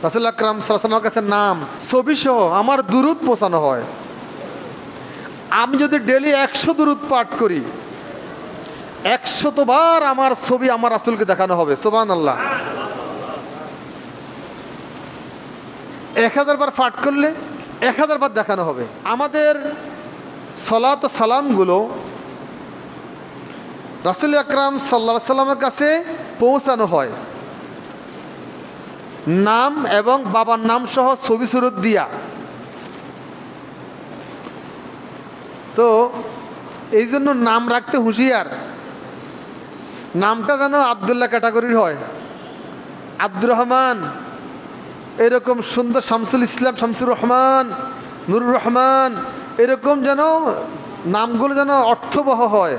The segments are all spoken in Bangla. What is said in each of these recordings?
রাসূল আকরাম সাল্লাল্লাহু আলাইহি ওয়াসাল্লামের কাছে নাম ছবি সহ আমার দুরূদ পৌঁছানো হয়। আমি যদি ডেলি 100 দুরূদ পাঠ করি, 100 বার আমার ছবি আমার রাসূলকে দেখানো হবে। সুবহানাল্লাহ। 1000 বার পাঠ করলে 1000 বার দেখানো হবে। আমাদের সালাত ও সালামগুলো রাসূল আকরাম সাল্লাল্লাহু আলাইহি ওয়াসাল্লামের কাছে পৌঁছানো হয় নাম এবং বাবার নাম সহ ছবি সুরত দিয়া। তো এই জন্য নাম রাখতে হুঁশিয়ার। নামটা যেন আব্দুল্লাহ ক্যাটাগরির হয়, আব্দুর রহমান, এরকম সুন্দর, শামসুল ইসলাম, শামসুর রহমান, নুরুর রহমান, এরকম যেন নামগুলো যেন অর্থবহ হয়।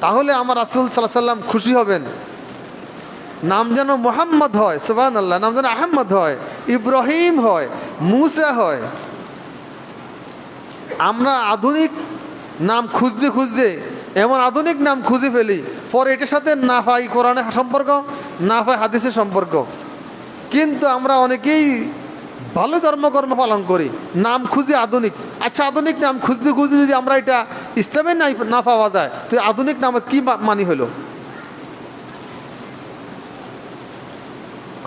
তাহলে আমার রাসূল সাল্লাল্লাহু আলাইহি ওয়াসাল্লাম খুশি হবেন। নাম যেন মুহাম্মদ হয়, সুবহানাল্লাহ, নাম যেন আহমদ হয়, ইব্রাহিম হয়, মুসা হয়। আমরা আধুনিক নাম খুঁজতে খুঁজতে এমন আধুনিক নাম খুঁজে ফেলি, পরে এটার সাথে না পাই কোরআনের সম্পর্ক, না পাই হাদিসের সম্পর্ক। কিন্তু আমরা অনেকেই ভালো ধর্মকর্ম পালন করি, নাম খুঁজি আধুনিক। আচ্ছা, আধুনিক নাম খুঁজতে খুঁজতে যদি আমরা এটা ইসলামে না পাওয়া যায়, তো আধুনিক নামের কি মানি হলো?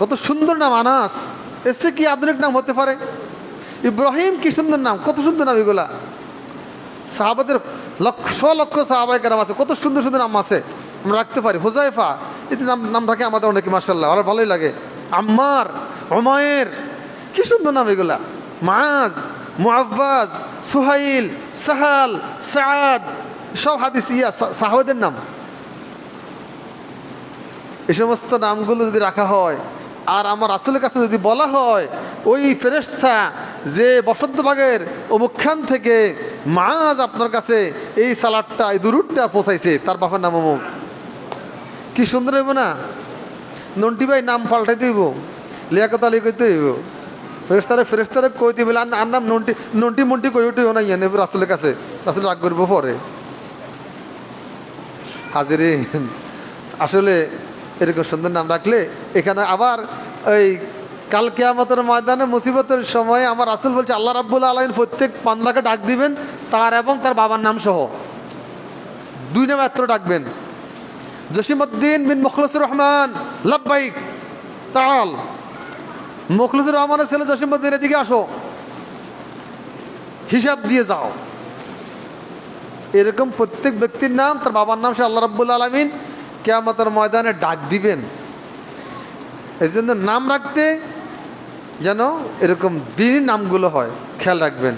কত সুন্দর নাম আনাস, এসে কি আধুনিক নাম হতে পারে? ইব্রাহিম, কি সুন্দর নাম, কত সুন্দর নাম এগুলা। সাহাবাদের লক্ষ লক্ষ সাহাবায়ে কেরাম আছে, কত সুন্দর সুন্দর নাম আছে, আমরা রাখতে পারি। হুজাইফা, এতে নাম রাখে আমাদের অনেকে, মাশাআল্লাহ, আমার ভালোই লাগে। আম্মার, উমায়ের, কি সুন্দর নাম এগুলা। মুআজ, মুআব্বাজ, সুহাইল, সাহাল, সাআদ, সব হাদিস সাহাবাদের নাম। এই সমস্ত নামগুলো যদি রাখা হয় আর আমার রাসূলের কাছে যদি বলা হয়, ওই ফেরেশতা যে বসন্তবাগের অমুকখান থেকে মুআজ আপনার কাছে এই সালাদটা, এই দুরূদটা পৌঁছাইছে, তার বাবার নাম অমুক, কি সুন্দর হইব না? নন্টি ভাই নাম পাল্টাই দিব, লিয়াকত আলী কইতে হইব, ফেরেশতারে কই দিবে আর নাম নন্টি মন্টি কই উঠিও না ইয়ে নেব রাসূলের কাছে, রাসূল রাগ করব পরে। হাজিরিন, আসলে এরকম সুন্দর নাম রাখলে এখানে আবার ওই কাল কিয়ামতের ময়দানে মুসিবতের সময় আমার রাসূল বলছে, আল্লাহ রাব্বুল আলামিন প্রত্যেক বান্দাকে ডাক দিবেন তার এবং তার বাবার নাম সহ, 2 নাম মাত্র ডাকবেন। জসিমউদ্দিন বিন মুখলিসুর রহমান, লাব্বাইক তাআল। মুখলিসুর রহমানের ছেলে জসিমউদ্দিন, এদিকে আসো, হিসাব দিয়ে যাও। এরকম প্রত্যেক ব্যক্তির নাম, তার বাবার নাম সে আল্লাহ রাব্বুল আলামিন কিয়ামতের ময়দানে ডাক দিবেন। এই জন্য নাম রাখতে যেন এরকম দিনই নামগুলো হয়, খেয়াল রাখবেন।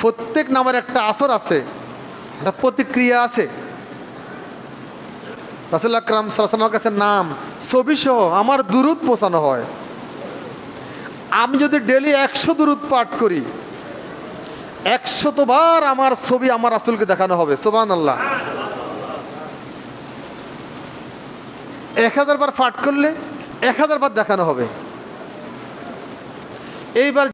প্রত্যেক নামের একটা আসর আছে, একটা প্রতিক্রিয়া আছে। রাসূল আকরাম সাল্লাল্লাহু আলাইহি ওয়াসাল্লামের কাছে নাম ছবি সহ আমার দুরূদ পৌঁছানো হয়। আমি যদি ডেলি 100 দুরূদ পাঠ করি, 100 বার আমার ছবি আমার রাসূলকে দেখানো হবে। সুবহানাল্লাহ। 1000 বার পাঠ করলে 1000 বার দেখানো হবে। এইবার